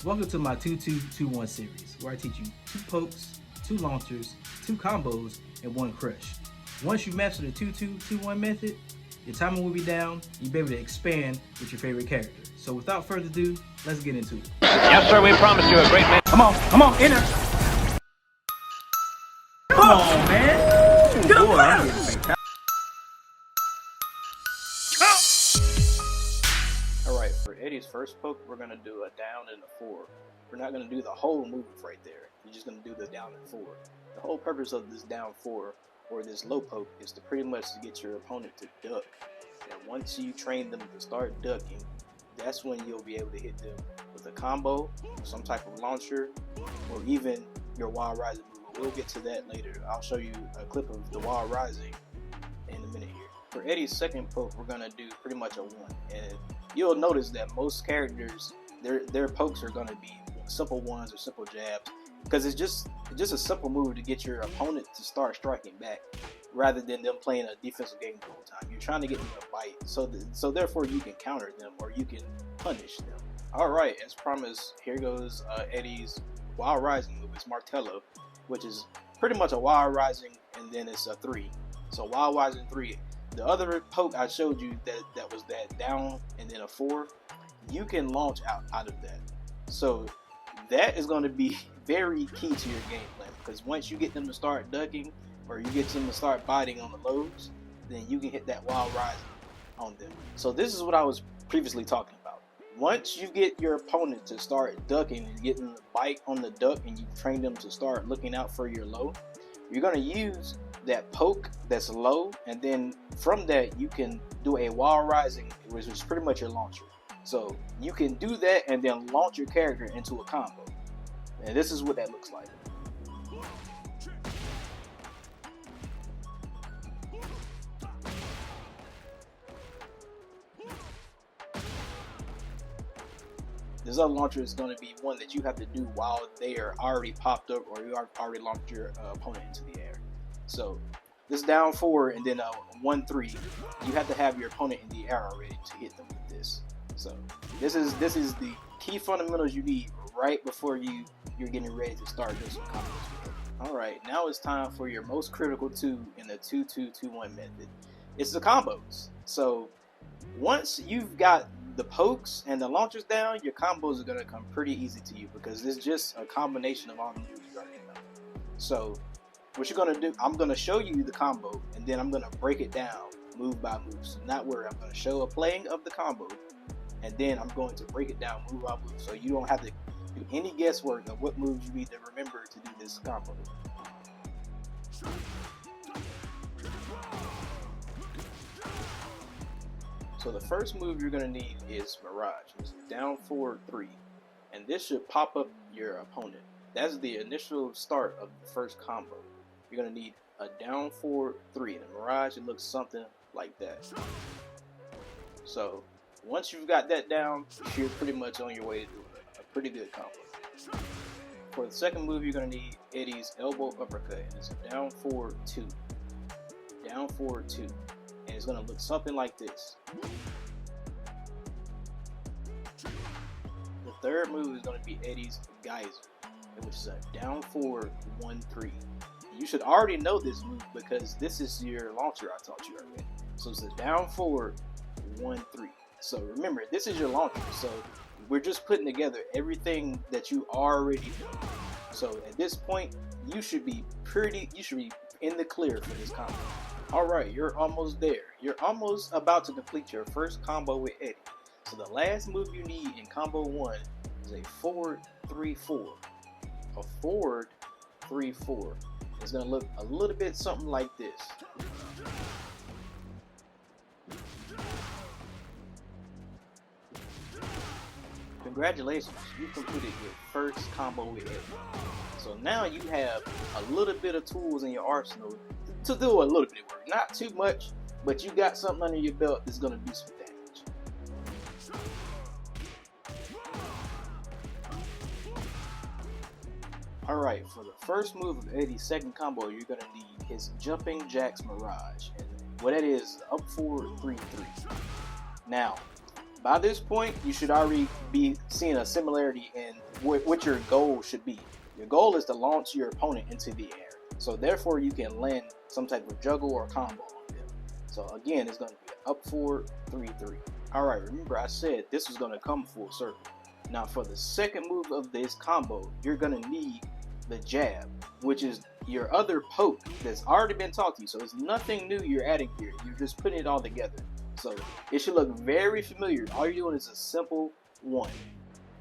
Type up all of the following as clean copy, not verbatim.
Welcome to my 2-2-2-1 series, where I teach you 2 pokes, 2 launchers, 2 combos, and 1 crush. Once you master the 2-2-2-1 method, your timer will be down, you'll be able to expand with your favorite character. So without further ado, let's get into it. Yes, sir, we promised you a great man. Come on, in there. Come on, man. Get boy, I'm getting fantastic. Alright, for Eddy's first poke, we're going to do a down and a 4. We're not going to do the whole move right there. You're just going to do the down and 4. The whole purpose of this down 4 or this low poke is to pretty much to get your opponent to duck. And once you train them to start ducking, that's when you'll be able to hit them with a combo, some type of launcher, or even your wild rising move. We'll get to that later. I'll show you a clip of the wild rising in a minute here. For Eddy's second poke, we're going to do pretty much a 1. And you'll notice that most characters, their pokes are going to be simple ones or simple jabs, because it's just a simple move to get your opponent to start striking back, rather than them playing a defensive game the whole time. You're trying to get them to bite, so therefore you can counter them or you can punish them. All right, as promised, here goes Eddy's wild rising move. It's Martello, which is pretty much a wild rising, and then it's a 3. So wild rising 3. The other poke I showed you that was that down and then a 4, you can launch out of that. So that is going to be very key to your game plan, because once you get them to start ducking or you get them to start biting on the lows, then you can hit that wild rising on them. So this is what I was previously talking about. Once you get your opponent to start ducking and get them to bite on the duck, and you train them to start looking out for your low, you're going to use that poke that's low, and then from that you can do a wild rising, which is pretty much your launcher. So you can do that and then launch your character into a combo, and this is what that looks like. This other launcher is going to be one that you have to do while they are already popped up, or you already launched your opponent into the air. So this down 4 and then a 1-3, you have to have your opponent in the air already to hit them with this. So this is the key fundamentals you need right before you're getting ready to start doing some combos. All right, now it's time for your most critical 2 in the 2-2-2-1 method. It's the combos. So once you've got the pokes and the launchers down, your combos are going to come pretty easy to you, because it's just a combination of all the moves you already know. So what you're going to do, I'm going to show you the combo, and then I'm going to break it down move by move. So not worry, I'm going to show a playing of the combo, and then I'm going to break it down move by move, so you don't have to do any guesswork of what moves you need to remember to do this combo. So the first move you're going to need is Mirage, which is down 4-3, and this should pop up your opponent. That's the initial start of the first combo. You're going to need a down 4-3, and a Mirage, it looks something like that. So once you've got that down, you're pretty much on your way to doing a pretty good combo. For the second move, you're going to need Eddy's elbow uppercut, and it's a down 4-2, down 4-2. And it's going to look something like this. The third move is going to be Eddy's Geyser, which is a down 4-1-3. You should already know this move, because this is your launcher I taught you already. So it's a down 4-1-3. So remember, this is your launcher. So we're just putting together everything that you already know. So at this point, you should be in the clear for this combo. Alright, you're almost there. You're almost about to complete your first combo with Eddy. So the last move you need in combo 1 is a forward 3-4. A forward 3-4. It's going to look a little bit something like this. Congratulations, you completed your first combo with Eddy. So now you have a little bit of tools in your arsenal to do a little bit of work. Not too much, but you got something under your belt that's going to do some damage. Alright, for the first move of Eddy's second combo, you're going to need his Jumping Jacks Mirage. And what that is, up forward 3-3. Now, By this point, you should already be seeing a similarity in what your goal should be. Your goal is to launch your opponent into the air. So therefore, you can land some type of juggle or combo on them. So again, it's going to be an up forward 3-3. Alright, remember I said this was going to come full circle. Now for the second move of this combo, you're going to need the jab, which is your other poke that's already been taught to you. So it's nothing new you're adding here. You're just putting it all together. So it should look very familiar. All you're doing is a simple one.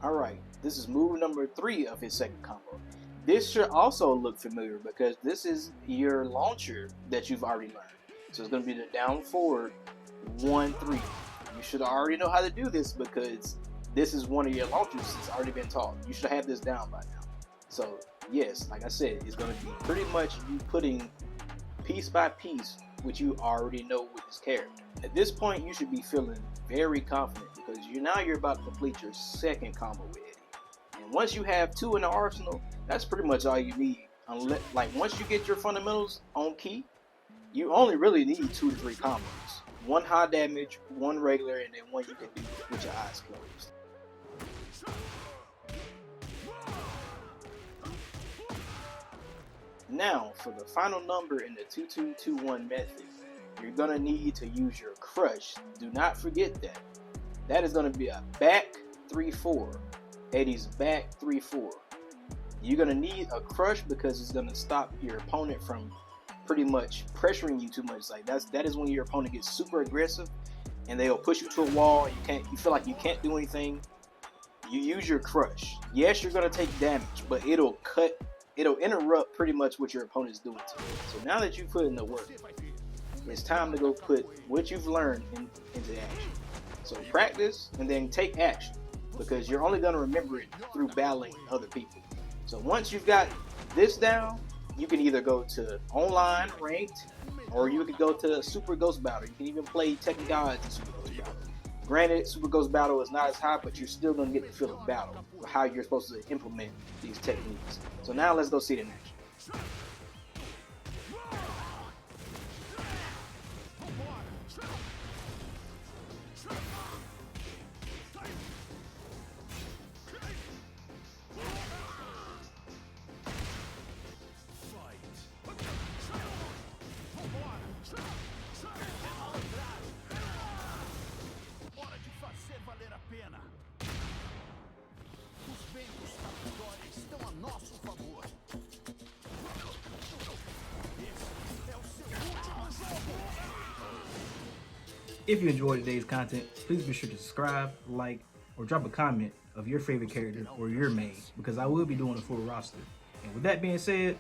Alright, this is move number 3 of his second combo. This should also look familiar because this is your launcher that you've already learned. So it's going to be the down forward 1-3. You should already know how to do this because this is one of your launchers that's already been taught. You should have this down by now. So yes, like I said, it's going to be pretty much you putting piece by piece what you already know with this character. At this point, you should be feeling very confident because you're about to complete your second combo with Eddy. And once you have 2 in the arsenal, that's pretty much all you need. Unless, like, once you get your fundamentals on key, you only really need 2 to 3 combos. 1 high damage, 1 regular, and then 1 you can do with your eyes closed. Now, for the final number in the 2-2-2-1 method, you're going to need to use your crush. Do not forget that. That is going to be a back 3-4. Eddy's back 3-4. You're going to need a crush because it's going to stop your opponent from pretty much pressuring you too much. Like that is when your opponent gets super aggressive and they'll push you to a wall and you feel like you can't do anything. You use your crush. Yes, you're going to take damage, but it'll interrupt pretty much what your opponent's doing to you. So now that you've put in the work, it's time to go put what you've learned into action. So practice and then take action because you're only going to remember it through battling other people. So once you've got this down, you can either go to online ranked or you can go to Super Ghost Battle. You can even play Tekken Gods in Super Ghost Battle. Granted, Super Ghost Battle is not as high, but you're still going to get the feel of battle, how you're supposed to implement these techniques. So now let's go see it in action. If you enjoyed today's content, please be sure to subscribe, like, or drop a comment of your favorite character or your main because I will be doing a full roster. And with that being said,